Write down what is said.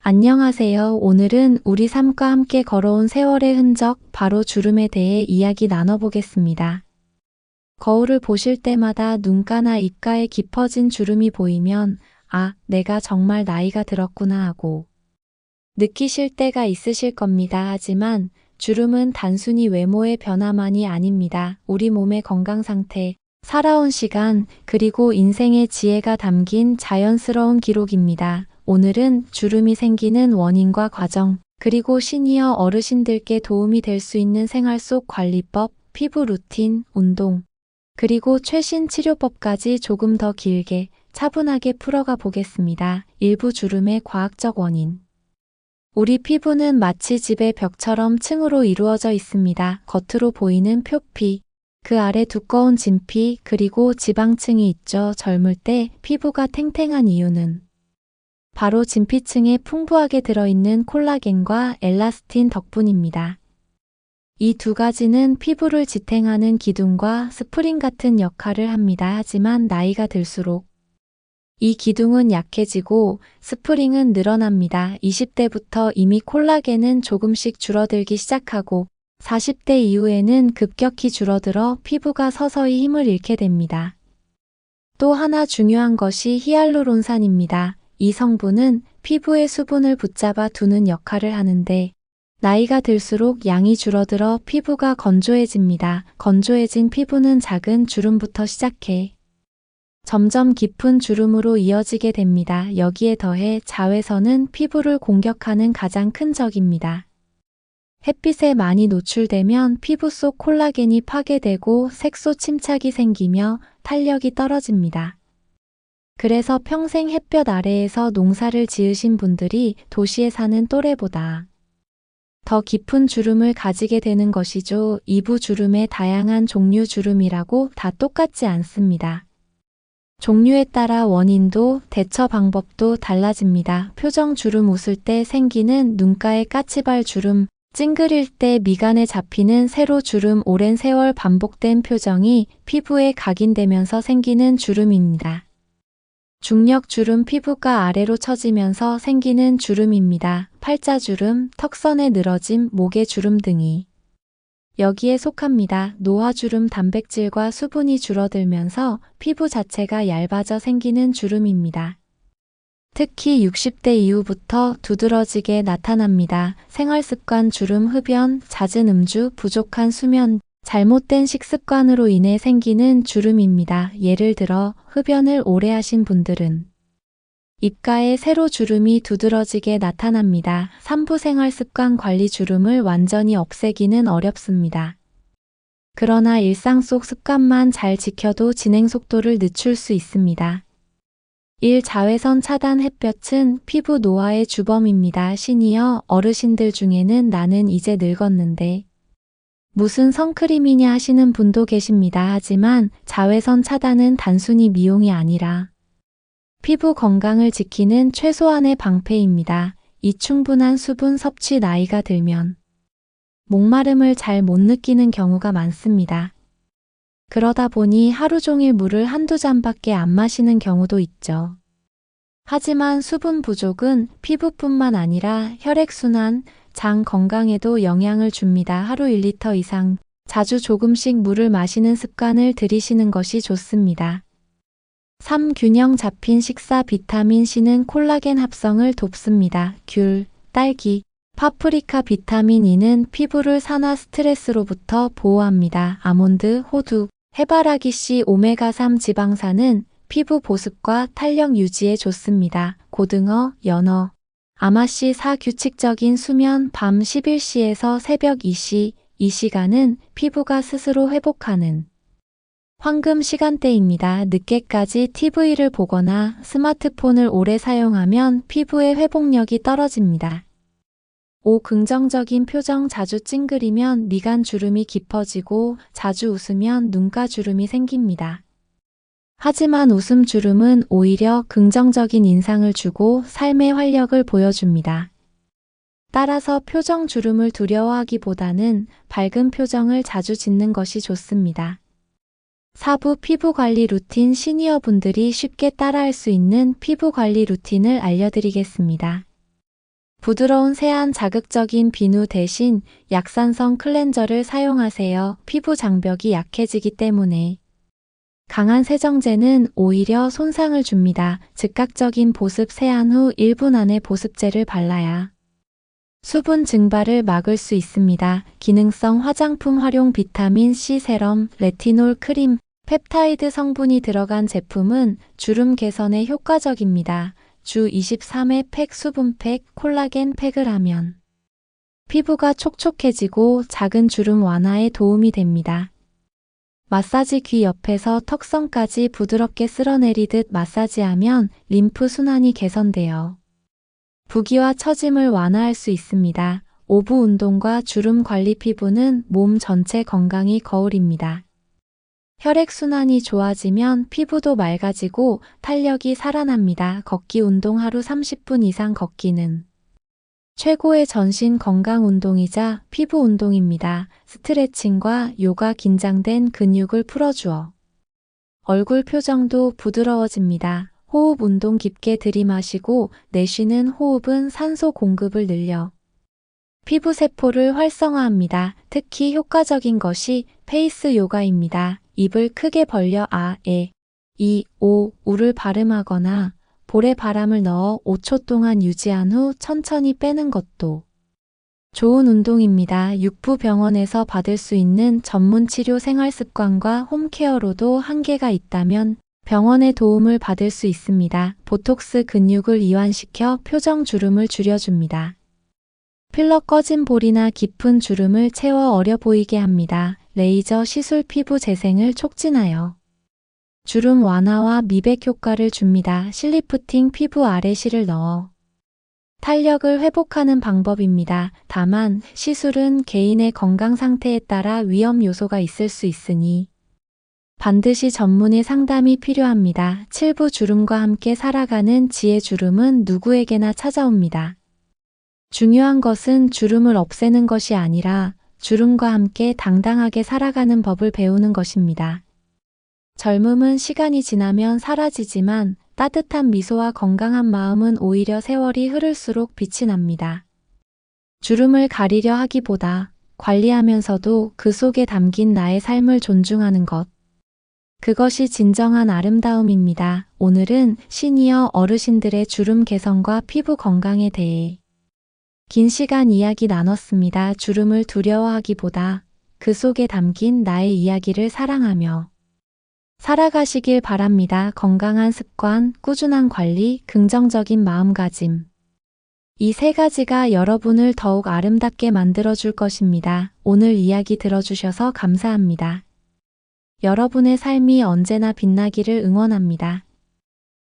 안녕하세요. 오늘은 우리 삶과 함께 걸어온 세월의 흔적, 바로 주름에 대해 이야기 나눠보겠습니다. 거울을 보실 때마다 눈가나 입가에 깊어진 주름이 보이면, 아, 내가 정말 나이가 들었구나 하고 느끼실 때가 있으실 겁니다. 하지만 주름은 단순히 외모의 변화만이 아닙니다. 우리 몸의 건강 상태, 살아온 시간, 그리고 인생의 지혜가 담긴 자연스러운 기록입니다. 오늘은 주름이 생기는 원인과 과정, 그리고 시니어 어르신들께 도움이 될 수 있는 생활 속 관리법, 피부 루틴, 운동, 그리고 최신 치료법까지 조금 더 길게 차분하게 풀어가 보겠습니다. 일부 주름의 과학적 원인. 우리 피부는 마치 집의 벽처럼 층으로 이루어져 있습니다. 겉으로 보이는 표피, 그 아래 두꺼운 진피, 그리고 지방층이 있죠. 젊을 때 피부가 탱탱한 이유는 바로 진피층에 풍부하게 들어있는 콜라겐과 엘라스틴 덕분입니다. 이 두 가지는 피부를 지탱하는 기둥과 스프링 같은 역할을 합니다. 하지만 나이가 들수록 이 기둥은 약해지고 스프링은 늘어납니다. 20대부터 이미 콜라겐은 조금씩 줄어들기 시작하고 40대 이후에는 급격히 줄어들어 피부가 서서히 힘을 잃게 됩니다. 또 하나 중요한 것이 히알루론산입니다. 이 성분은 피부의 수분을 붙잡아 두는 역할을 하는데 나이가 들수록 양이 줄어들어 피부가 건조해집니다. 건조해진 피부는 작은 주름부터 시작해 점점 깊은 주름으로 이어지게 됩니다. 여기에 더해 자외선은 피부를 공격하는 가장 큰 적입니다. 햇빛에 많이 노출되면 피부 속 콜라겐이 파괴되고 색소 침착이 생기며 탄력이 떨어집니다. 그래서 평생 햇볕 아래에서 농사를 지으신 분들이 도시에 사는 또래보다 더 깊은 주름을 가지게 되는 것이죠. 이부 주름의 다양한 종류 주름이라고 다 똑같지 않습니다. 종류에 따라 원인도 대처 방법도 달라집니다. 표정 주름 웃을 때 생기는 눈가의 까치발 주름, 찡그릴 때 미간에 잡히는 세로 주름, 오랜 세월 반복된 표정이 피부에 각인되면서 생기는 주름입니다. 중력 주름, 피부가 아래로 처지면서 생기는 주름입니다. 팔자주름, 턱선의 늘어짐, 목의 주름 등이 여기에 속합니다. 노화주름, 단백질과 수분이 줄어들면서 피부 자체가 얇아져 생기는 주름입니다. 특히 60대 이후부터 두드러지게 나타납니다. 생활습관 주름, 흡연, 잦은 음주, 부족한 수면, 잘못된 식습관으로 인해 생기는 주름입니다. 예를 들어 흡연을 오래 하신 분들은 입가에 세로 주름이 두드러지게 나타납니다. 산부 생활습관 관리 주름을 완전히 없애기는 어렵습니다. 그러나 일상 속 습관만 잘 지켜도 진행 속도를 늦출 수 있습니다. 1. 자외선 차단 햇볕은 피부 노화의 주범입니다. 시니어 어르신들 중에는 나는 이제 늙었는데 무슨 선크림이냐 하시는 분도 계십니다. 하지만 자외선 차단은 단순히 미용이 아니라 피부 건강을 지키는 최소한의 방패입니다. 이 충분한 수분 섭취 나이가 들면 목마름을 잘 못 느끼는 경우가 많습니다. 그러다 보니 하루 종일 물을 한두 잔밖에 안 마시는 경우도 있죠. 하지만 수분 부족은 피부뿐만 아니라 혈액순환, 장 건강에도 영향을 줍니다. 하루 1리터 이상 자주 조금씩 물을 마시는 습관을 들이시는 것이 좋습니다. 3. 균형 잡힌 식사 비타민C는 콜라겐 합성을 돕습니다. 귤, 딸기, 파프리카 비타민 E는 피부를 산화 스트레스로부터 보호합니다. 아몬드, 호두, 해바라기 씨, 오메가3 지방산은 피부 보습과 탄력 유지에 좋습니다. 고등어, 연어, 아마씨 4. 규칙적인 수면 밤 11시에서 새벽 2시, 이 시간은 피부가 스스로 회복하는 황금 시간대입니다. 늦게까지 TV를 보거나 스마트폰을 오래 사용하면 피부의 회복력이 떨어집니다. 5. 긍정적인 표정 자주 찡그리면 미간 주름이 깊어지고 자주 웃으면 눈가 주름이 생깁니다. 하지만 웃음 주름은 오히려 긍정적인 인상을 주고 삶의 활력을 보여줍니다. 따라서 표정 주름을 두려워하기보다는 밝은 표정을 자주 짓는 것이 좋습니다. 4부 피부관리 루틴 시니어분들이 쉽게 따라할 수 있는 피부관리 루틴을 알려드리겠습니다. 부드러운 세안 자극적인 비누 대신 약산성 클렌저를 사용하세요. 피부 장벽이 약해지기 때문에. 강한 세정제는 오히려 손상을 줍니다. 즉각적인 보습 세안 후 1분 안에 보습제를 발라야 수분 증발을 막을 수 있습니다. 기능성 화장품 활용 비타민 C 세럼, 레티놀 크림, 펩타이드 성분이 들어간 제품은 주름 개선에 효과적입니다. 주 23회 팩 수분팩, 콜라겐 팩을 하면 피부가 촉촉해지고 작은 주름 완화에 도움이 됩니다. 마사지 귀 옆에서 턱선까지 부드럽게 쓸어내리듯 마사지하면 림프 순환이 개선되어 부기와 처짐을 완화할 수 있습니다. 오부 운동과 주름 관리 피부는 몸 전체 건강이 거울입니다. 혈액순환이 좋아지면 피부도 맑아지고 탄력이 살아납니다. 걷기 운동 하루 30분 이상 걷기는 최고의 전신 건강 운동이자 피부 운동입니다. 스트레칭과 요가 긴장된 근육을 풀어주어 얼굴 표정도 부드러워집니다. 호흡 운동 깊게 들이마시고 내쉬는 호흡은 산소 공급을 늘려 피부 세포를 활성화합니다. 특히 효과적인 것이 페이스 요가입니다. 입을 크게 벌려 아, 에, 이, 오, 우를 발음하거나 볼에 바람을 넣어 5초 동안 유지한 후 천천히 빼는 것도 좋은 운동입니다. 육부병원에서 받을 수 있는 전문 치료 생활습관과 홈케어로도 한계가 있다면 병원의 도움을 받을 수 있습니다. 보톡스 근육을 이완시켜 표정 주름을 줄여줍니다. 필러 꺼진 볼이나 깊은 주름을 채워 어려 보이게 합니다. 레이저 시술 피부 재생을 촉진하여 주름 완화와 미백 효과를 줍니다. 실리프팅 피부 아래 실을 넣어 탄력을 회복하는 방법입니다. 다만 시술은 개인의 건강 상태에 따라 위험 요소가 있을 수 있으니 반드시 전문의 상담이 필요합니다. 7부 주름과 함께 살아가는 지혜 주름은 누구에게나 찾아옵니다. 중요한 것은 주름을 없애는 것이 아니라 주름과 함께 당당하게 살아가는 법을 배우는 것입니다. 젊음은 시간이 지나면 사라지지만 따뜻한 미소와 건강한 마음은 오히려 세월이 흐를수록 빛이 납니다. 주름을 가리려 하기보다 관리하면서도 그 속에 담긴 나의 삶을 존중하는 것. 그것이 진정한 아름다움입니다. 오늘은 시니어 어르신들의 주름 개선과 피부 건강에 대해 긴 시간 이야기 나눴습니다. 주름을 두려워하기보다 그 속에 담긴 나의 이야기를 사랑하며 살아가시길 바랍니다. 건강한 습관, 꾸준한 관리, 긍정적인 마음가짐. 이 세 가지가 여러분을 더욱 아름답게 만들어줄 것입니다. 오늘 이야기 들어주셔서 감사합니다. 여러분의 삶이 언제나 빛나기를 응원합니다.